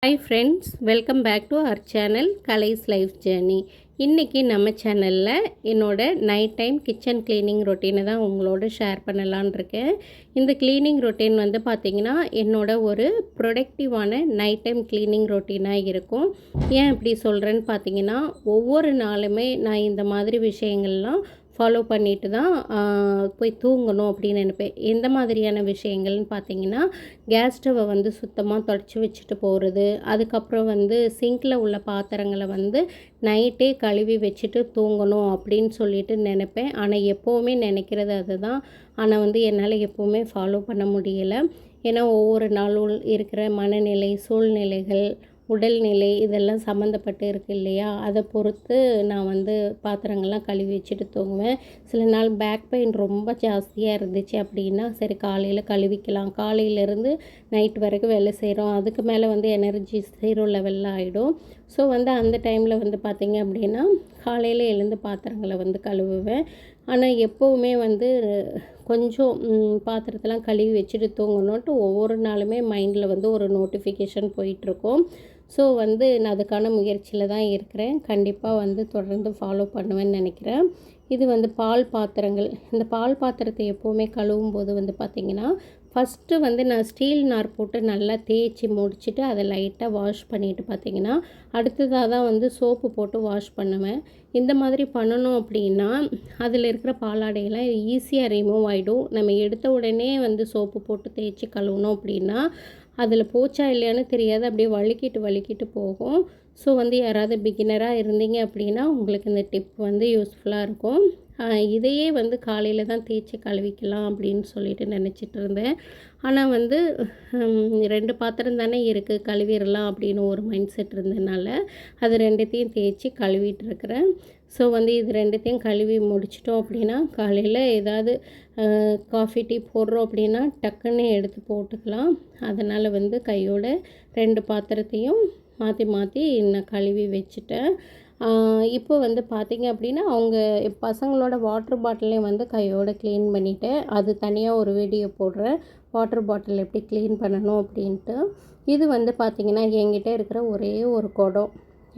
Hi friends, welcome back to our channel Kalai's life journey. இன்றைக்கி நம்ம சேனலில் என்னோடய நைட் டைம் கிச்சன் க்ளீனிங் ரொட்டீனை தான் உங்களோட ஷேர் பண்ணலான் இருக்கேன். இந்த க்ளீனிங் ரொட்டீன் வந்து பார்த்திங்கன்னா என்னோட ஒரு ப்ரொடக்டிவான நைட் டைம் க்ளீனிங் ரொட்டீனாக இருக்கும். ஏன் இப்படி சொல்கிறேன்னு பார்த்தீங்கன்னா, ஒவ்வொரு நாளுமே நான் இந்த மாதிரி விஷயங்கள்லாம் ஃபாலோ பண்ணிட்டு தான் போய் தூங்கணும் அப்படின்னு நினைப்பேன். எந்த மாதிரியான விஷயங்கள்னு பார்த்தீங்கன்னா, கேஸ் ஸ்டவ்வை வந்து சுத்தமாக தொடச்சி வச்சுட்டு போகிறது, அதுக்கப்புறம் வந்து சிங்கில் உள்ள பாத்திரங்களை வந்து நைட்டே கழுவி வச்சுட்டு தூங்கணும் அப்படின்னு சொல்லிட்டு நினைப்பேன். ஆனால் எப்போவுமே நினைக்கிறது அதுதான். ஆனால் வந்து என்னால் எப்போவுமே ஃபாலோ பண்ண முடியலை. ஏன்னா ஒவ்வொரு நாளும் இருக்கிற மனநிலை, சூழ்நிலைகள், உடல்நிலை இதெல்லாம் சம்மந்தப்பட்டு இருக்குது இல்லையா? அதை பொறுத்து நான் வந்து பாத்திரங்கள்லாம் கழுவி வச்சுட்டு தூங்குவேன். சில நாள் பேக் பெயின் ரொம்ப ஜாஸ்தியாக இருந்துச்சு அப்படின்னா, சரி காலையில் கழுவிக்கலாம். காலையிலேருந்து நைட் வரைக்கும் வேலை செய்கிறோம், அதுக்கு மேலே வந்து எனர்ஜி 0 லெவலில் ஆகிடும். ஸோ வந்து அந்த டைமில் வந்து பார்த்திங்க அப்படின்னா, காலையில் எழுந்து பாத்திரங்களை வந்து கழுவுவேன். ஆனால் எப்போவுமே வந்து கொஞ்சம் பாத்திரத்தெல்லாம் கழுவி வச்சுட்டு தூங்கணுன்ட்டு ஒவ்வொரு நாளுமே மைண்டில் வந்து ஒரு நோட்டிஃபிகேஷன் போயிட்டுருக்கும். ஸோ வந்து நான் அதுக்கான முயற்சியில் தான் இருக்கிறேன். கண்டிப்பாக வந்து தொடர்ந்து ஃபாலோ பண்ணுவேன்னு நினைக்கிறேன். இது வந்து பால் பாத்திரங்கள். இந்த பால் பாத்திரத்தை எப்போவுமே கழுவும் போது வந்து பார்த்திங்கன்னா, ஃபஸ்ட்டு வந்து நான் ஸ்டீல் நார் போட்டு நல்லா தேய்ச்சி முடிச்சுட்டு அதை லைட்டாக வாஷ் பண்ணிவிட்டு பார்த்திங்கன்னா, அடுத்ததாக தான் வந்து சோப்பு போட்டு வாஷ் பண்ணுவேன். இந்த மாதிரி பண்ணணும் அப்படின்னா, அதில் இருக்கிற பாலாடையெல்லாம் ஈஸியாக ரிமூவ் ஆகிடும். நம்ம எடுத்த உடனே வந்து சோப்பு போட்டு தேய்ச்சி கழுவுனோம் அப்படின்னா, அதில் போச்சா இல்லையான்னு தெரியாது, அப்படியே வழுக்கிட்டு போகும். ஸோ வந்து யாராவது பிகினராக இருந்தீங்க அப்படின்னா உங்களுக்கு இந்த டிப் வந்து யூஸ்ஃபுல்லாக இருக்கும். இதையே வந்து காலையில் தான் தேய்ச்சி கழுவிக்கலாம் அப்படின்னு சொல்லிட்டு நினச்சிட்டு இருந்தேன். ஆனால் வந்து 2 பாத்திரம் தானே இருக்குது, கழுவிடலாம் அப்படின்னு ஒரு மைண்ட் செட் இருந்ததுனால அது 2த்தையும் தேய்ச்சி கழுவிட்டுருக்கிறேன். ஸோ வந்து இது 2த்தையும் கழுவி முடிச்சிட்டோம் அப்படின்னா, காலையில் ஏதாவது காஃபி டீ போடுறோம் அப்படின்னா டக்குன்னு எடுத்து போட்டுக்கலாம். அதனால் வந்து கையோட 2 பாத்திரத்தையும் மாற்றி நான் கழுவி வச்சுட்டேன். இப்போ வந்து பார்த்திங்க அப்படின்னா, அவங்க பசங்களோட வாட்டர் பாட்டிலையும் வந்து கையோடு க்ளீன் பண்ணிவிட்டேன். அது தனியாக ஒரு வீடியோ போடுறேன், வாட்டர் பாட்டில் எப்படி க்ளீன் பண்ணணும் அப்படின்ட்டு. இது வந்து பார்த்திங்கன்னா என்கிட்ட இருக்கிற ஒரே ஒரு குடம்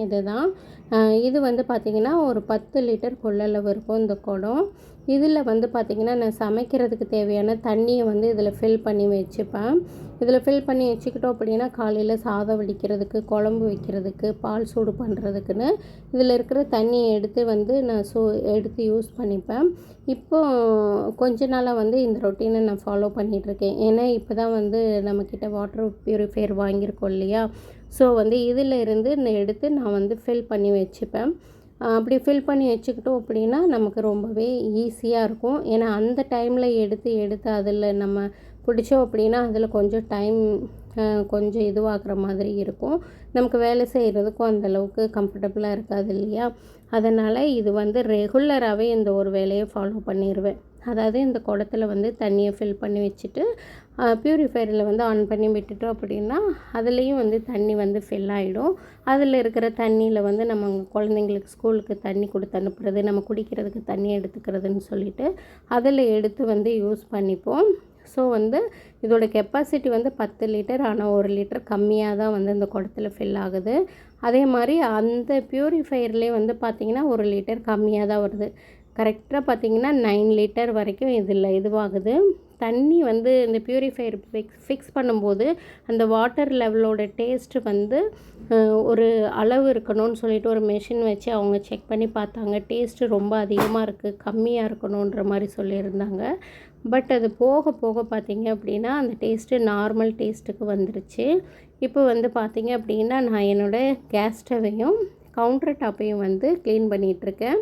இது தான். இது வந்து பார்த்திங்கன்னா ஒரு 10 லிட்டர் கொள்ளளவு இருக்கும் இந்த குடம். இதில் வந்து பார்த்திங்கன்னா நான் சமைக்கிறதுக்கு தேவையான தண்ணியை வந்து இதில் ஃபில் பண்ணி வச்சுப்பேன். இதில் ஃபில் பண்ணி வச்சுக்கிட்டோம் அப்படின்னா, காலையில் சாதம் வடிக்கிறதுக்கு, குழம்பு வைக்கிறதுக்கு, பால் சூடு பண்ணுறதுக்குன்னு இதில் இருக்கிற தண்ணியை எடுத்து வந்து நான் எடுத்து யூஸ் பண்ணிப்பேன். இப்போ கொஞ்ச நாளாக வந்து இந்த ரொட்டீனை நான் ஃபாலோ பண்ணிகிட்ருக்கேன். ஏன்னா இப்போ தான் வந்து நம்மக்கிட்ட வாட்டர் ப்யூரிஃபையர் வாங்கியிருக்கோம் இல்லையா? ஸோ வந்து இதில் இருந்து எடுத்து நான் வந்து ஃபில் பண்ணி வச்சுப்பேன். அப்படி ஃபில் பண்ணி வச்சுக்கிட்டோம் அப்படின்னா நமக்கு ரொம்பவே ஈஸியாக இருக்கும். ஏன்னா அந்த டைமில் எடுத்து அதில் நம்ம பிடிச்சோம் அப்படின்னா அதில் கொஞ்சம் டைம் கொஞ்சம் இதுவாகிற மாதிரி இருக்கும். நமக்கு வேலை செய்கிறதுக்கும் அந்தளவுக்கு கம்ஃபர்டபுளாக இருக்காது இல்லையா? அதனால் இது வந்து ரெகுலராகவே இந்த ஒரு வேலையை ஃபாலோ பண்ணிடுவேன். அதாவது இந்த குடத்துல வந்து தண்ணியை ஃபில் பண்ணி வச்சுட்டு ப்யூரிஃபையரில் வந்து ஆன் பண்ணி விட்டுட்டோம் அப்படின்னா, அதுலேயும் வந்து தண்ணி வந்து ஃபில் ஆகிடும். அதில் இருக்கிற தண்ணியில் வந்து நம்ம குழந்தைங்களுக்கு ஸ்கூலுக்கு தண்ணி கொடுத்து அனுப்புறது, நம்ம குடிக்கிறதுக்கு தண்ணி எடுத்துக்கிறதுன்னு சொல்லிட்டு அதில் எடுத்து வந்து யூஸ் பண்ணிப்போம். ஸோ வந்து இதோட கெப்பாசிட்டி வந்து 10 லிட்டர். ஆனால் 1 லிட்டர் கம்மியாக தான் வந்து இந்த குடத்துல ஃபில் ஆகுது. அதே மாதிரி அந்த ப்யூரிஃபையர்லேயே வந்து பார்த்திங்கன்னா 1 லிட்டர் கம்மியாக தான் வருது. கரெக்டாக பார்த்திங்கன்னா 9 லிட்டர் வரைக்கும் இதில் இதுவாகுது. தண்ணி வந்து இந்த ப்யூரிஃபையர் ஃபிக்ஸ் பண்ணும்போது அந்த வாட்டர் லெவலோட டேஸ்ட்டு வந்து ஒரு அளவு இருக்கணும்னு சொல்லிட்டு ஒரு மெஷின் வச்சு அவங்க செக் பண்ணி பார்த்தாங்க. டேஸ்ட்டு ரொம்ப அதிகமாக இருக்குது, கம்மியாக இருக்கணுன்ற மாதிரி சொல்லியிருந்தாங்க. பட் அது போக போக பார்த்திங்க அப்படின்னா அந்த டேஸ்ட்டு நார்மல் டேஸ்ட்டுக்கு வந்துருச்சு. இப்போ வந்து பார்த்திங்க அப்படின்னா நான் என்னோடய கேஸ் ஸ்டவ்வையும் கவுண்டர் டாப்பையும் வந்து க்ளீன் பண்ணிகிட்ருக்கேன்.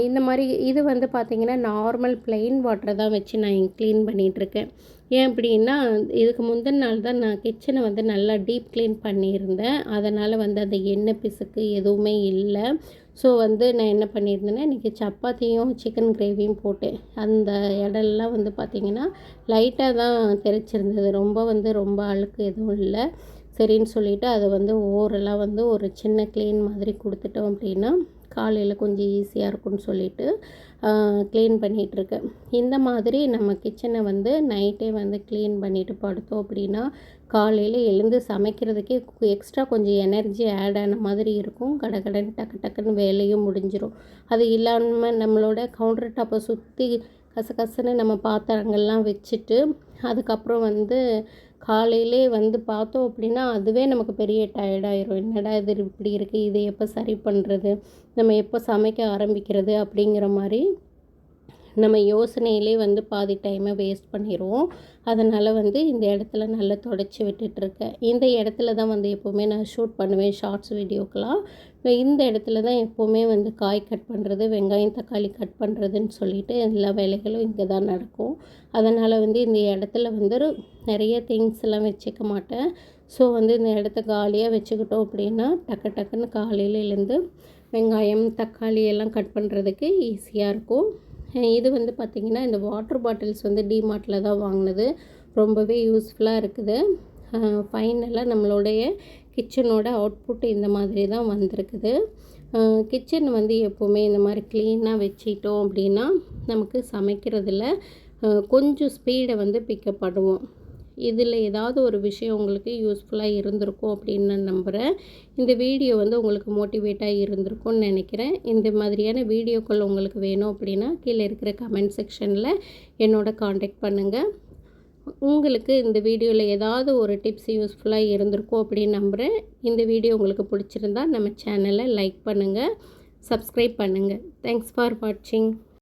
இந்த மாதிரி இது வந்து பார்த்திங்கன்னா நார்மல் ப்ளெயின் வாட்டரை தான் வச்சு நான் க்ளீன் பண்ணிகிட்ருக்கேன். ஏன் அப்படின்னா, இதுக்கு முந்தின நாள் தான் நான் கிச்சனை வந்து நல்லா டீப் க்ளீன் பண்ணியிருந்தேன். அதனால் வந்து அந்த எண்ணெய் பிசுக்கு எதுவுமே இல்லை. ஸோ வந்து நான் என்ன பண்ணியிருந்தேன்னா, இன்றைக்கி சப்பாத்தியும் சிக்கன் கிரேவியும் போட்டேன். அந்த இடம்லாம் வந்து பார்த்திங்கன்னா லைட்டாக தான் தெரிச்சிருந்தது. ரொம்ப அழுக்கு எதுவும் இல்லை. சரின்னு சொல்லிவிட்டு அதை வந்து ஓரெல்லாம் வந்து ஒரு சின்ன க்ளீன் மாதிரி கொடுத்துட்டோம் அப்படின்னா காலையில் கொஞ்சம் ஈஸியாக இருக்கும்னு சொல்லிட்டு க்ளீன் பண்ணிகிட்ருக்கேன். இந்த மாதிரி நம்ம கிச்சனை வந்து நைட்டே வந்து க்ளீன் பண்ணிவிட்டு படுத்தோம் அப்படின்னா காலையில் எழுந்து சமைக்கிறதுக்கே எக்ஸ்ட்ரா கொஞ்சம் எனர்ஜி ஆட் ஆன மாதிரி இருக்கும். கடகடன்னு டக்கு டக்குன்னு வேலையும் முடிஞ்சிடும். அது இல்லாமல் நம்மளோட கவுண்டர் டாப்பை சுற்றி கசகசன்னு நம்ம பாத்திரங்கள்லாம் வச்சுட்டு அதுக்கப்புறம் காலையிலே பார்த்தோம் அப்படின்னா அதுவே நமக்கு பெரிய டயர்டாயிரும். என்னடா இது இப்படி இருக்குது, இதை எப்போ சரி பண்ணுறது, நம்ம எப்போ சமைக்க ஆரம்பிக்கிறது அப்படிங்கிற மாதிரி நம்ம யோசனையிலே பாதி டைமை வேஸ்ட் பண்ணிடுவோம். அதனால் இந்த இடத்துல நல்லா தொடச்சி விட்டுட்டுருக்கேன். இந்த இடத்துல தான் எப்போவுமே நான் ஷூட் பண்ணுவேன் ஷார்ட்ஸ் வீடியோக்கெலாம். இந்த இடத்துல தான் எப்போவுமே காய் கட் பண்ணுறது, வெங்காயம் தக்காளி கட் பண்ணுறதுன்னு சொல்லிட்டு எல்லா வேலைகளும் இங்கே தான் நடக்கும். அதனால் இந்த இடத்துல நிறைய திங்ஸ் எல்லாம் வச்சுக்க மாட்டேன். ஸோ இந்த இடத்த காலியாக வச்சுக்கிட்டோம் அப்படின்னா டக்கு டக்குன்னு காலையில் எழுந்து வெங்காயம் தக்காளி எல்லாம் கட் பண்ணுறதுக்கு ஈஸியாக இருக்கும். இது பார்த்திங்கன்னா இந்த வாட்டர் பாட்டில்ஸ் டிமார்ட்டில் தான் வாங்கினது. ரொம்பவே யூஸ்ஃபுல்லாக இருக்குது. ஃபைனலாக நம்மளுடைய கிச்சனோட அவுட்புட் இந்த மாதிரி தான் வந்திருக்குது. கிச்சன் எப்போவுமே இந்த மாதிரி க்ளீனாக வச்சிட்டோம் அப்படின்னா நமக்கு சமைக்கிறதுல கொஞ்சம் ஸ்பீடை பிக்கப் பண்ணுவோம். இதில் ஏதாவது ஒரு விஷயம் உங்களுக்கு யூஸ்ஃபுல்லாக இருந்திருக்கும் அப்படின்னு நான் நம்புகிறேன். இந்த வீடியோ உங்களுக்கு மோட்டிவேட்டாக இருந்திருக்கும்னு நினைக்கிறேன். இந்த மாதிரியான வீடியோக்கள் உங்களுக்கு வேணும் அப்படின்னா கீழே இருக்கிற கமெண்ட் செக்ஷனில் என்னோட காண்டாக்ட் பண்ணுங்கள். உங்களுக்கு இந்த வீடியோவில் ஏதாவது ஒரு டிப்ஸ் யூஸ்ஃபுல்லாக இருந்திருக்கும் அப்படின்னு நம்புகிறேன். இந்த வீடியோ உங்களுக்கு பிடிச்சிருந்தா நம்ம சேனலை லைக் பண்ணுங்கள், சப்ஸ்கிரைப் பண்ணுங்கள். தேங்க்ஸ் ஃபார் வாட்சிங்.